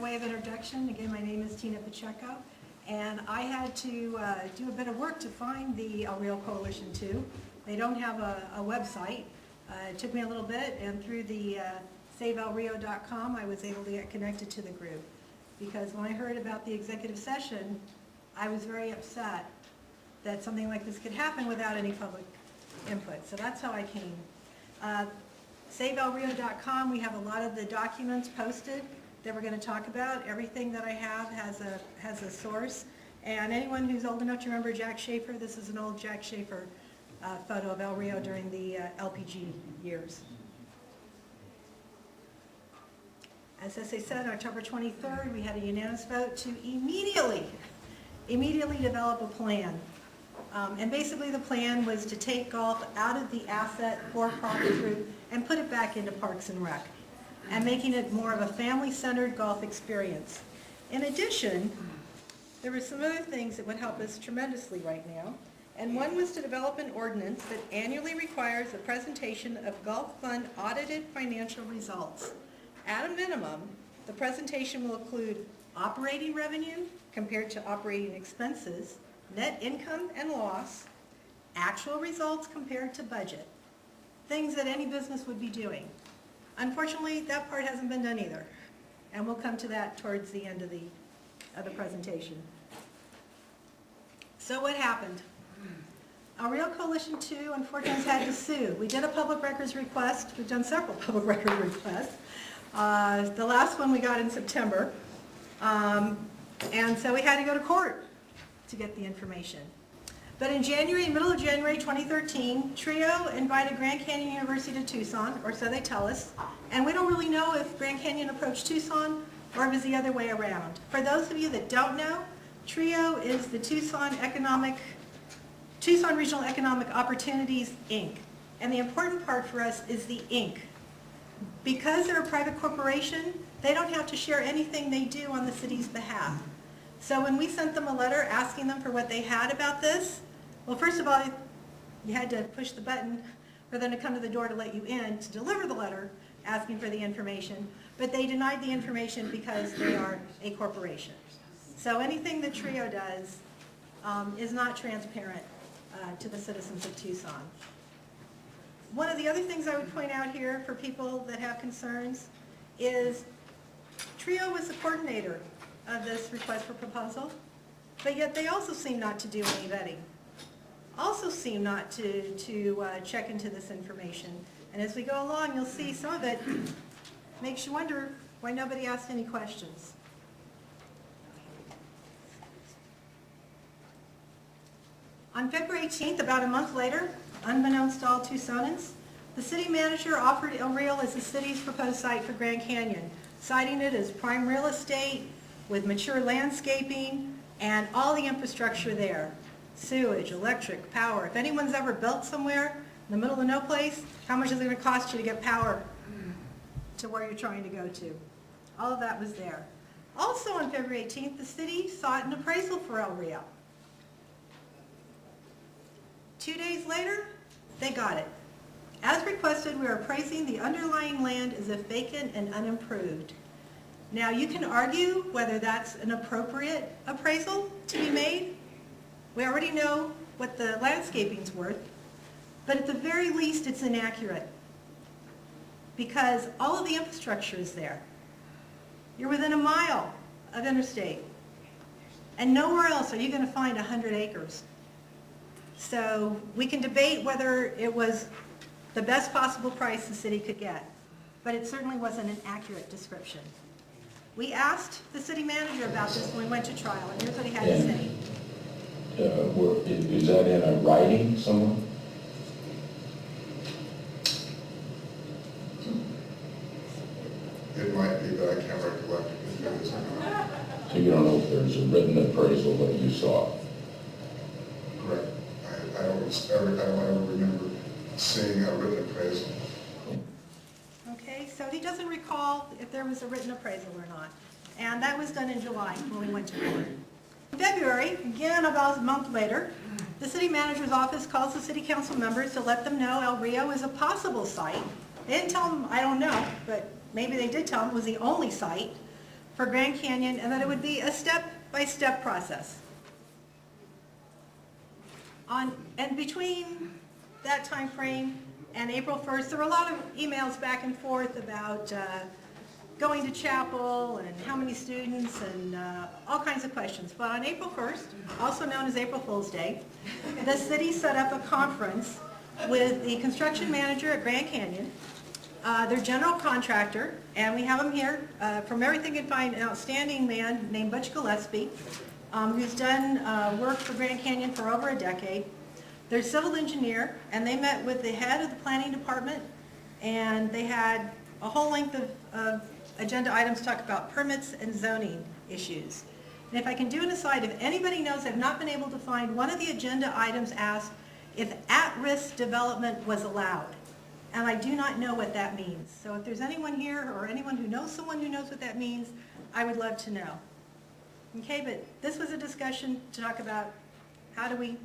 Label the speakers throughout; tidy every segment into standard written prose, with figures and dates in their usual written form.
Speaker 1: way of introduction, again, my name is Tina Pacheco, and I had to do a bit of work to find the El Rio Coalition 2. They don't have a website. It took me a little bit, and through the saveelrio.com, I was able to get connected to the group. Because when I heard about the executive session, I was very upset that something like this could happen without any public input. So that's how I came. SaveElRio.com, we have a lot of the documents posted that we're going to talk about. Everything that I have has a source. And anyone who's old enough to remember Jack Schaefer, this is an old Jack Schaefer photo of El Rio during the LPG years. As I said, October 23rd, we had a unanimous vote to immediately develop a plan. And basically the plan was to take golf out of the asset for-profit group and put it back into Parks and Rec, and making it more of a family-centered golf experience. In addition, there were some other things that would help us tremendously right now, and one was to develop an ordinance that annually requires a presentation of Golf Fund audited financial results. At a minimum, the presentation will include operating revenue compared to operating expenses, net income and loss, actual results compared to budget, things that any business would be doing. Unfortunately, that part hasn't been done either, and we'll come to that towards the end of the presentation. So what happened? El Rio Coalition 2, unfortunately, has had to sue. We did a public records request. We've done several public record requests. The last one we got in September, and so we had to go to court to get the information. But in January, middle of January 2013, TREO invited Grand Canyon University to Tucson, or so they tell us, and we don't really know if Grand Canyon approached Tucson or if it was the other way around. For those of you that don't know, TREO is the Tucson Regional Economic Opportunities, Inc. And the important part for us is the Inc. Because they're a private corporation, they don't have to share anything they do on the city's behalf. So when we sent them a letter asking them for what they had about this, well, first of all, you had to push the button for them to come to the door to let you in to deliver the letter asking for the information, but they denied the information because they are a corporation. So anything that TREO does is not transparent to the citizens of Tucson. One of the other things I would point out here for people that have concerns is TREO was the coordinator of this request for proposal, but yet they also seem not to do any vetting, also seem not to check into this information. And as we go along, you'll see some of it makes you wonder why nobody asked any questions. On February 18th, about a month later, unbeknownst to all Tucsonans, the city manager offered El Rio as the city's proposed site for Grand Canyon, citing it as prime real estate with mature landscaping and all the infrastructure there. Sewage, electric, power. If anyone's ever built somewhere in the middle of no place, how much is it going to cost you to get power to where you're trying to go to? All of that was there. Also on February 18th, the city sought an appraisal for El Rio. 2 days later, they got it. As requested, we are appraising the underlying land as if vacant and unimproved. Now, you can argue whether that's an appropriate appraisal to be made. We already know what the landscaping's worth, but at the very least, it's inaccurate because all of the infrastructure is there. You're within a mile of interstate, and nowhere else are you going to find 100 acres. So we can debate whether it was the best possible price the city could get, but it certainly wasn't an accurate description. We asked the city manager about this when we went to trial, and here's what he had to say.
Speaker 2: Is that in a writing somewhere?
Speaker 3: It might be, but I can't recollect if it is or not.
Speaker 2: So you don't know if there's a written appraisal that you saw?
Speaker 3: Correct. I don't ever remember seeing a written appraisal.
Speaker 1: Okay, so he doesn't recall if there was a written appraisal or not. And that was done in July when we went to court. In February, again about a month later, the city manager's office calls the city council members to let them know El Rio is a possible site. They didn't tell them, I don't know, but maybe they did tell them it was the only site for Grand Canyon, and that it would be a step-by-step process. And between that time frame and April 1st, there were a lot of emails back and forth about going to chapel and how many students and all kinds of questions. But on April 1st, also known as April Fool's Day, the city set up a conference with the construction manager at Grand Canyon, their general contractor, and we have him here. From everything you can find, an outstanding man named Butch Gillespie, who's done work for Grand Canyon for over a decade. They're civil engineer, and they met with the head of the planning department, and they had a whole length of agenda items to talk about permits and zoning issues. And if I can do an aside, if anybody knows, I've not been able to find one of the agenda items asked if at-risk development was allowed. And I do not know what that means. So if there's anyone here or anyone who knows someone who knows what that means, I would love to know. Okay, but this was a discussion to talk about how do we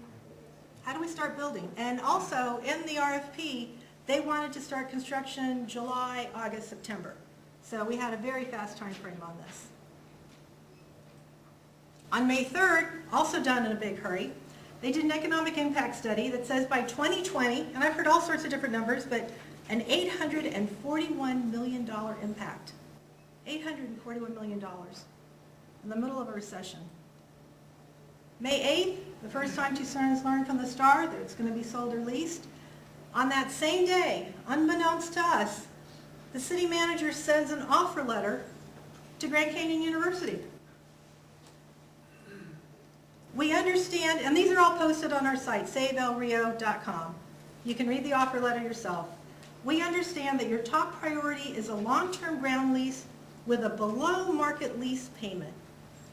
Speaker 1: start building. And also in the RFP, they wanted to start construction July, August, September. So we had a very fast time frame on this. On May 3rd, also done in a big hurry, they did an economic impact study that says by 2020, and I've heard all sorts of different numbers, but an $841 million impact. $841 million in the middle of a recession. May 8th, the first time two students learned from the start that it's going to be sold or leased. On that same day, unbeknownst to us, the city manager sends an offer letter to Grand Canyon University. We understand, and these are all posted on our site, saveelrio.com. You can read the offer letter yourself. We understand that your top priority is a long-term ground lease with a below-market lease payment.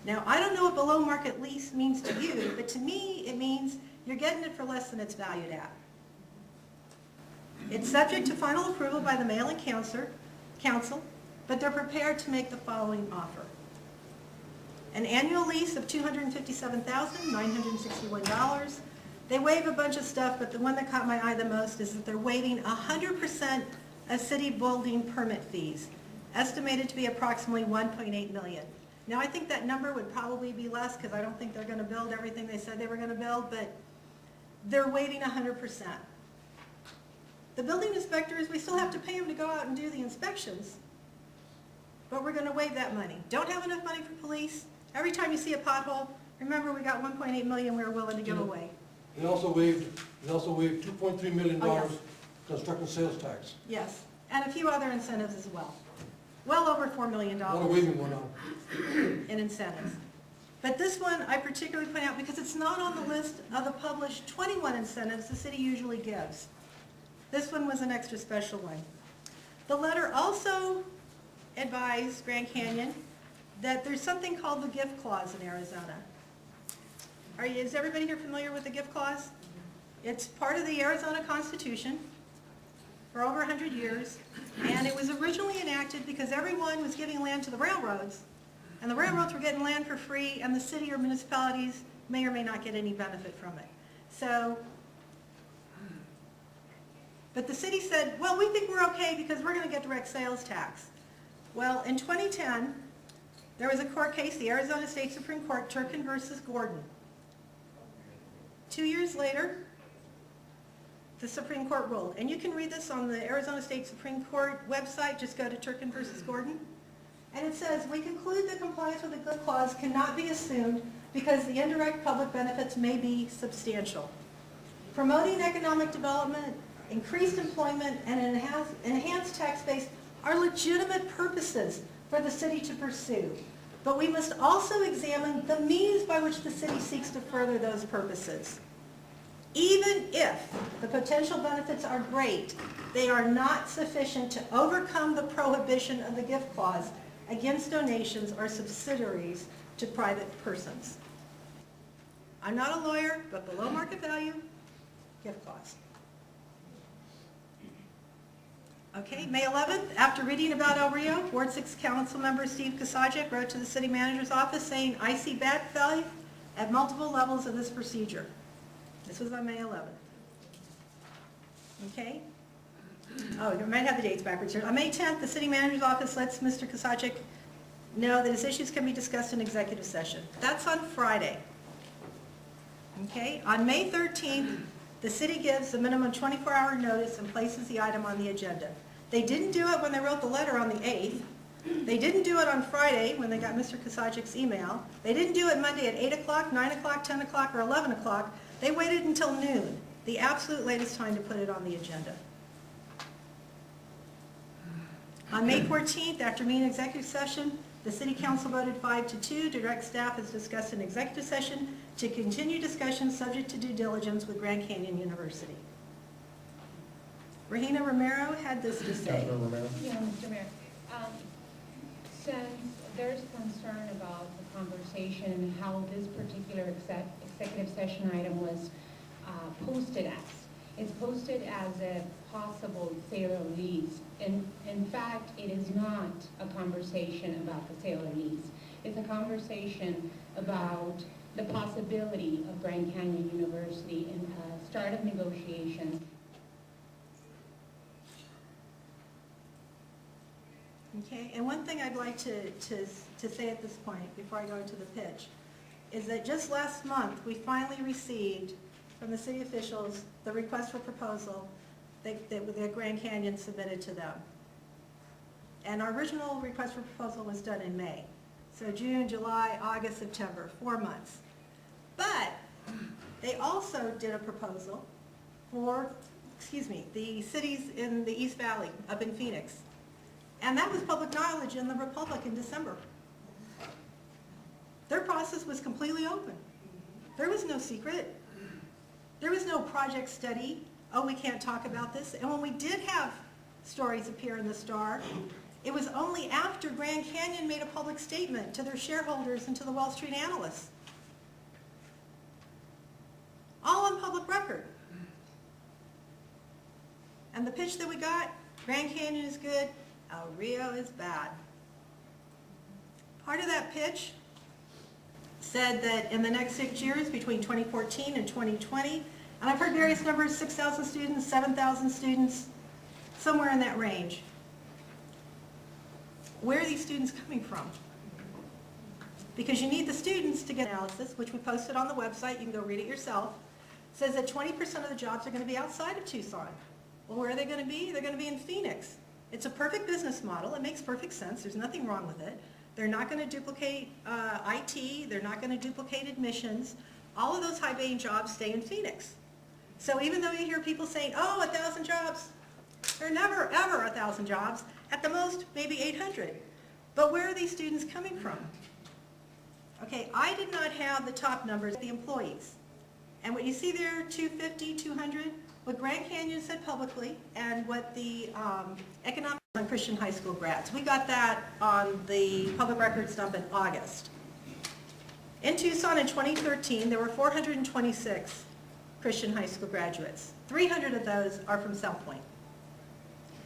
Speaker 1: Now, I don't know what below-market lease means to you, but to me, it means you're getting it for less than it's valued at. It's subject to final approval by the mayor and council, but they're prepared to make the following offer. An annual lease of $257,961. They waive a bunch of stuff, but the one that caught my eye the most is that they're waiving 100% of city building permit fees, estimated to be approximately $1.8 million. Now, I think that number would probably be less because I don't think they're going to build everything they said they were going to build, but they're waiving 100%. The building inspectors, we still have to pay them to go out and do the inspections, but we're going to waive that money. Don't have enough money for police. Every time you see a pothole, remember we got $1.8 million we were willing to give away.
Speaker 4: They also waived $2.3 million
Speaker 1: Oh, yes.
Speaker 4: construction sales tax.
Speaker 1: Yes, and a few other incentives as well. Well over $4 million
Speaker 4: A lot of waiving went on.
Speaker 1: in incentives. But this one I particularly point out because it's not on the list of the published 21 incentives the city usually gives. This one was an extra special one. The letter also advised Grand Canyon that there's something called the gift clause in Arizona. Is everybody here familiar with the gift clause? It's part of the Arizona Constitution for over 100 years, and it was originally enacted because everyone was giving land to the railroads, and the railroads were getting land for free, and the city or municipalities may or may not get any benefit from it. So, but the city said, well, we think we're okay because we're going to get direct sales tax. Well, in 2010, there was a court case, the Arizona State Supreme Court, Turkin versus Gordon. 2 years later, the Supreme Court ruled. And you can read this on the Arizona State Supreme Court website. Just go to Turkin versus Gordon. And it says, we conclude that compliance with the gift clause cannot be assumed because the indirect public benefits may be substantial. Promoting economic development, increased employment, and an enhanced tax base are legitimate purposes for the city to pursue. But we must also examine the means by which the city seeks to further those purposes. Even if the potential benefits are great, they are not sufficient to overcome the prohibition of the gift clause against donations or subsidiaries to private persons. I'm not a lawyer, but below market value, gift clause. Okay, May 11th, after reading about El Rio, Ward 6 Council Member Steve Kasajek wrote to the city manager's office saying, I see bad faith at multiple levels of this procedure. This was on May 11th. Okay? Oh, you might have the dates backwards here. On May 10th, the city manager's office lets Mr. Kasajek No, that his issues can be discussed in executive session. That's on Friday. Okay, on May 13th, the city gives a minimum 24-hour notice and places the item on the agenda. They didn't do it when they wrote the letter on the 8th. They didn't do it on Friday when they got Mr. Kosajic's email. They didn't do it Monday at 8 o'clock, 9 o'clock, 10 o'clock, or 11 o'clock. They waited until noon, the absolute latest time to put it on the agenda. On May 14th, after meeting executive session, the City Council voted 5-2 to direct staff as discussed in executive session to continue discussions subject to due diligence with Grand Canyon University. Regina Romero had this to say.
Speaker 5: Yeah, Mr. Mayor. Since there's concern about the conversation and how this particular executive session item was posted as, it's posted as a possible sale or lease. In fact, it is not a conversation about the sale or lease. It's a conversation about the possibility of Grand Canyon University and start of negotiations.
Speaker 1: Okay, and one thing I'd like to say at this point, before I go into the pitch, is that just last month, we finally received from the city officials the request for proposal that Grand Canyon submitted to them. And our original request for proposal was done in May. So June, July, August, September, 4 months. But they also did a proposal for, the cities in the East Valley, up in Phoenix. And that was public knowledge in the Republic in December. Their process was completely open. There was no secret. There was no project study. Oh, we can't talk about this. And when we did have stories appear in the Star, it was only after Grand Canyon made a public statement to their shareholders and to the Wall Street analysts. All on public record. And the pitch that we got, Grand Canyon is good, El Rio is bad. Part of that pitch said that in the next 6 years, between 2014 and 2020, and I've heard various numbers, 6,000 students, 7,000 students, somewhere in that range. Where are these students coming from? Because you need the students to get analysis, which we posted on the website, you can go read it yourself. It says that 20% of the jobs are going to be outside of Tucson. Well, where are they going to be? They're going to be in Phoenix. It's a perfect business model. It makes perfect sense. There's nothing wrong with it. They're not going to duplicate IT. They're not going to duplicate admissions. All of those high-paying jobs stay in Phoenix. So even though you hear people saying, oh, 1,000 jobs, there are never, ever 1,000 jobs. At the most, maybe 800. But where are these students coming from? Okay, I did not have the top numbers of the employees. And what you see there, 250, 200, what Grand Canyon said publicly and what the economics on Christian high school grads. We got that on the public records dump in August. In Tucson in 2013, there were 426 Christian high school graduates. 300 of those are from South Point.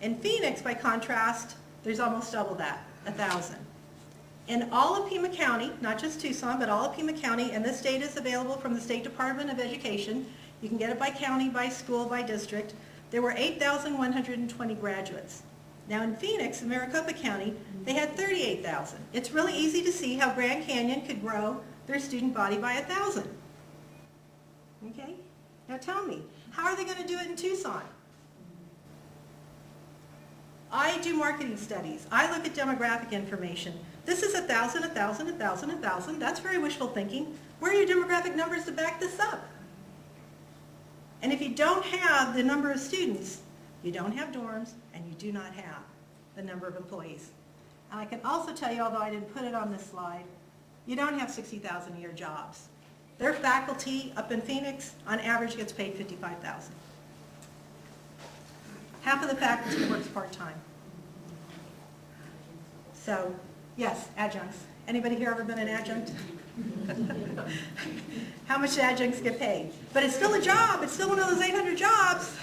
Speaker 1: In Phoenix, by contrast, there's almost double that, 1,000. In all of Pima County, not just Tucson, but all of Pima County, and this data is available from the State Department of Education, you can get it by county, by school, by district, there were 8,120 graduates. Now in Phoenix, in Maricopa County, they had 38,000. It's really easy to see how Grand Canyon could grow their student body by 1,000. Okay? Now tell me, how are they going to do it in Tucson? I do marketing studies. I look at demographic information. This is 1,000, 1,000, 1,000, 1,000. That's very wishful thinking. Where are your demographic numbers to back this up? And if you don't have the number of students, you don't have dorms, and you do not have the number of employees. And I can also tell you, although I didn't put it on this slide, you don't have 60,000 a year jobs. Their faculty up in Phoenix, on average, gets paid $55,000. Half of the faculty works part-time. So, yes, adjuncts. Anybody here ever been an adjunct? How much do adjuncts get paid? But it's still a job. It's still one of those 800 jobs.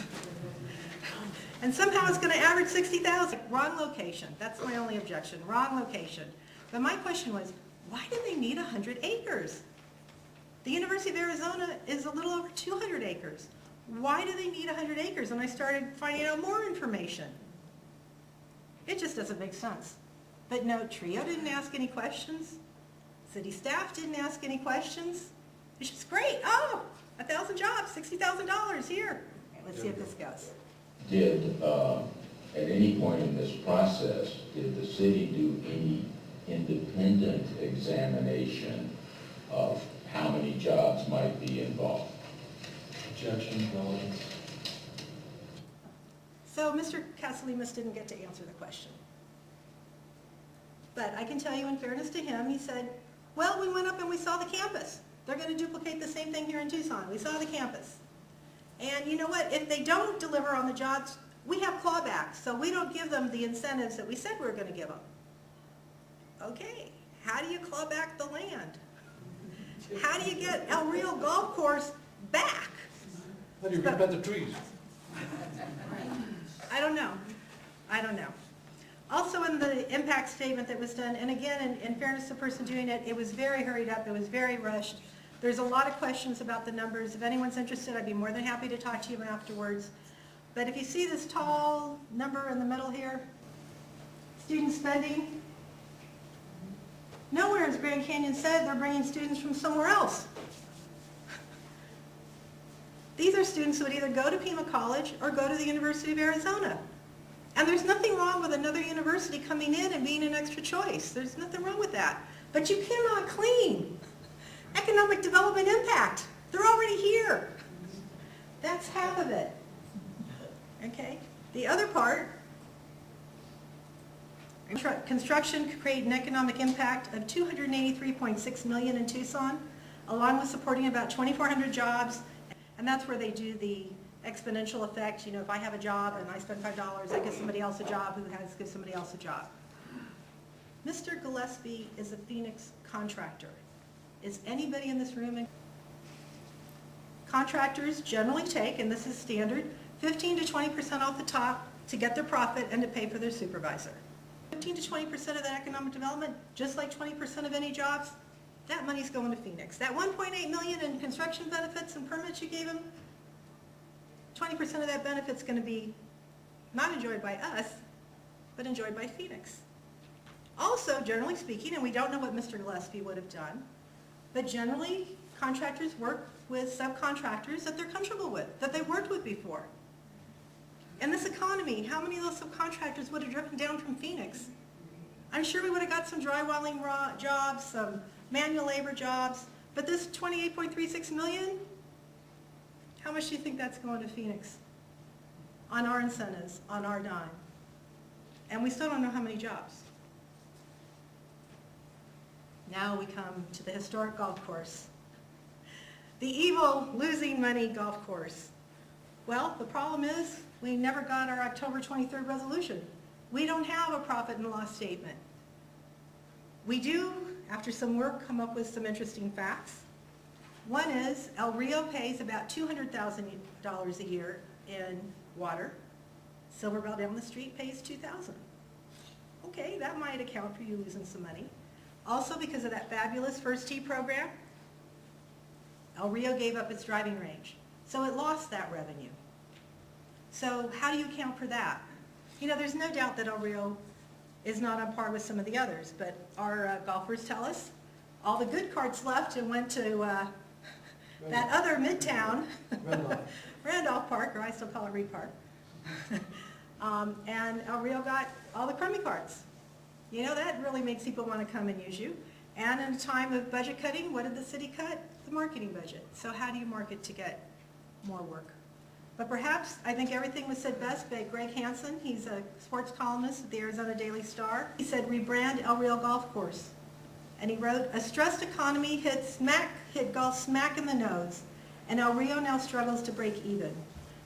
Speaker 1: And somehow it's going to average 60,000. Wrong location. That's my only objection. Wrong location. But my question was, why do they need 100 acres? The University of Arizona is a little over 200 acres. Why do they need 100 acres? And I started finding out more information. It just doesn't make sense. But no, TREO didn't ask any questions. City staff didn't ask any questions. It's just great. Oh, 1,000 jobs, $60,000 here. Let's see if this goes.
Speaker 2: Did, at any point in this process, did the city do any independent examination of how many jobs might be involved?
Speaker 6: Objection, relevance.
Speaker 1: So Mr. Casalemas didn't get to answer the question. But I can tell you in fairness to him, he said, well, we went up and we saw the campus. They're going to duplicate the same thing here in Tucson. We saw the campus. And you know what? If they don't deliver on the jobs, we have clawbacks. So we don't give them the incentives that we said we were going to give them. Okay, how do you claw back the land? How do you get El Rio Golf Course back?
Speaker 4: How do you replant the trees?
Speaker 1: I don't know. I don't know. Also in the impact statement that was done, and again, in fairness to the person doing it, it was very hurried up, it was very rushed. There's a lot of questions about the numbers. If anyone's interested, I'd be more than happy to talk to you afterwards. But if you see this tall number in the middle here, student spending, nowhere, as Grand Canyon said, they're bringing students from somewhere else. These are students who would either go to Pima College or go to the University of Arizona. And there's nothing wrong with another university coming in and being an extra choice. There's nothing wrong with that. But you cannot claim economic development impact. They're already here. That's half of it. Okay? The other part, construction could create an economic impact of $283.6 million in Tucson, along with supporting about 2,400 jobs. And that's where they do the exponential effect. You know, if I have a job and I spend $5, I give somebody else a job who has to give somebody else a job. Mr. Gillespie is a Phoenix contractor. Is anybody in this room? Contractors generally take, and this is standard, 15 to 20% off the top to get their profit and to pay for their supervisor. 15 to 20% of that economic development, just like 20% of any jobs, that money's going to Phoenix. That $1.8 million in construction benefits and permits you gave them, 20% of that benefit's going to be not enjoyed by us, but enjoyed by Phoenix. Also, generally speaking, and we don't know what Mr. Gillespie would have done, but generally contractors work with subcontractors that they're comfortable with, that they've worked with before. In this economy, how many of those subcontractors would have driven down from Phoenix? I'm sure we would have got some drywalling jobs, some manual labor jobs, but this $28.36 million, how much do you think that's going to Phoenix? On our incentives, on our dime. And we still don't know how many jobs. Now we come to the historic golf course. The evil losing money golf course. Well, the problem is we never got our October 23rd resolution. We don't have a profit and loss statement. We do, after some work, come up with some interesting facts. One is El Rio pays about $200,000 a year in water. Silverbell down the street pays $2,000. Okay, that might account for you losing some money. Also, because of that fabulous First Tee program, El Rio gave up its driving range. So it lost that revenue. So how do you account for that? You know, there's no doubt that El Rio is not on par with some of the others, but our golfers tell us all the good carts left and went to that other Midtown, Randolph Park, or I still call it Reed Park. And El Rio got all the crummy carts. You know, that really makes people want to come and use you. And in a time of budget cutting, what did the city cut? The marketing budget. So how do you market to get more work? But perhaps, I think everything was said best by Greg Hansen. He's a sports columnist at the Arizona Daily Star. He said, rebrand El Rio Golf Course. And he wrote, a stressed economy hit golf smack in the nose, and El Rio now struggles to break even.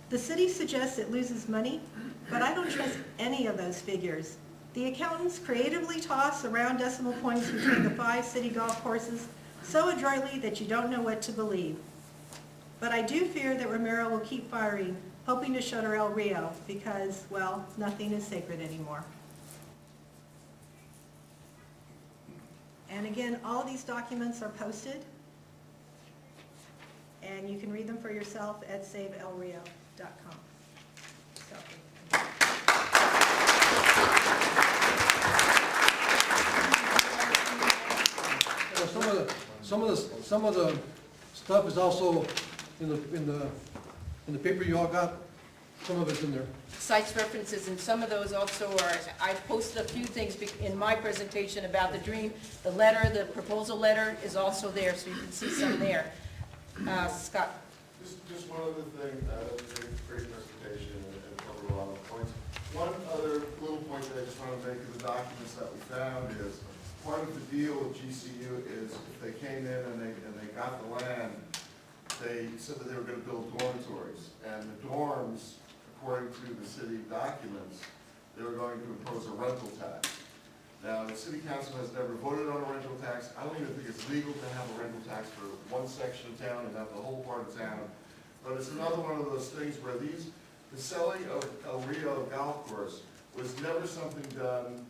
Speaker 1: The city suggests it loses money, but I don't trust any of those figures. The accountants creatively toss around decimal points between the 5 city golf courses so adroitly that you don't know what to believe. But I do fear that Romero will keep firing, hoping to shutter El Rio because, well, nothing is sacred anymore. And again, all of these documents are posted, and you can read them for yourself at saveelrio.com. So.
Speaker 4: some of the stuff is also in the paper you all got. Some of it's in there.
Speaker 7: Sites references, and some of those also are, I posted a few things in my presentation about the dream. The letter, the proposal letter is also there, so you can see some there. Scott?
Speaker 8: Just one other thing, that was a great presentation and covered a lot of points. One other little point that I just want to make of the documents that we found is, part of the deal with GCU is if they came in and they got the land, they said that they were going to build dormitories. And the dorms, according to the city documents, they were going to impose a rental tax. Now, the city council has never voted on a rental tax. I don't even think it's legal to have a rental tax for one section of town and not the whole part of town. But it's another one of those things where the selling of El Rio Golf Course was never something done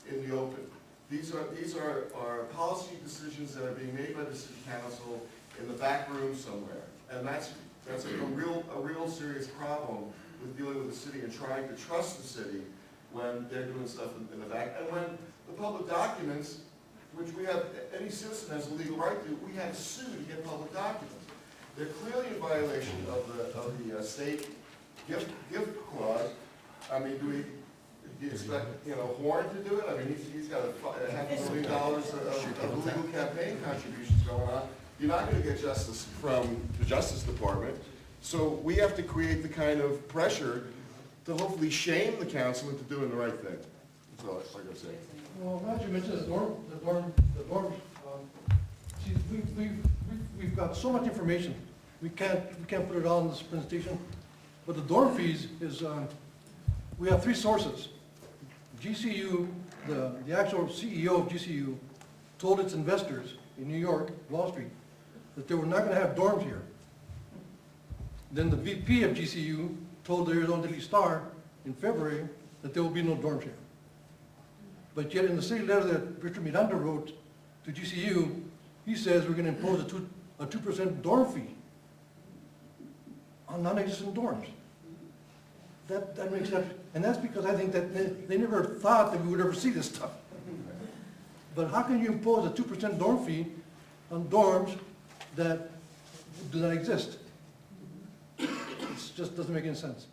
Speaker 8: in the open. These are policy decisions that are being made by the city council in the back room somewhere. And that's a real serious problem with dealing with the city and trying to trust the city when they're doing stuff in the back. And when the public documents, which we have, any citizen has a legal right to, we have to sue to get public documents. They're clearly in violation of the state gift clause. I mean, do you expect, Horn to do it? I mean, he's got a $500,000 of legal campaign contributions going on. You're not going to get justice from the Justice Department. So we have to create the kind of pressure to hopefully shame the council into doing the right thing. That's all I say.
Speaker 4: Well, glad you mentioned the dorms. See, we've got so much information. We can't put it all in this presentation. But the dorm fees is, we have three sources. GCU, the actual CEO of GCU told its investors in New York, Wall Street, that they were not going to have dorms here. Then the VP of GCU told the Arizona Daily Star in February that there will be no dorms here. But yet in the city letter that Richard Miranda wrote to GCU, he says we're going to impose a 2% dorm fee on non-existent dorms. That makes sense. And that's because I think that they never thought that we would ever see this stuff. But how can you impose a 2% dorm fee on dorms that do not exist? It just doesn't make any sense.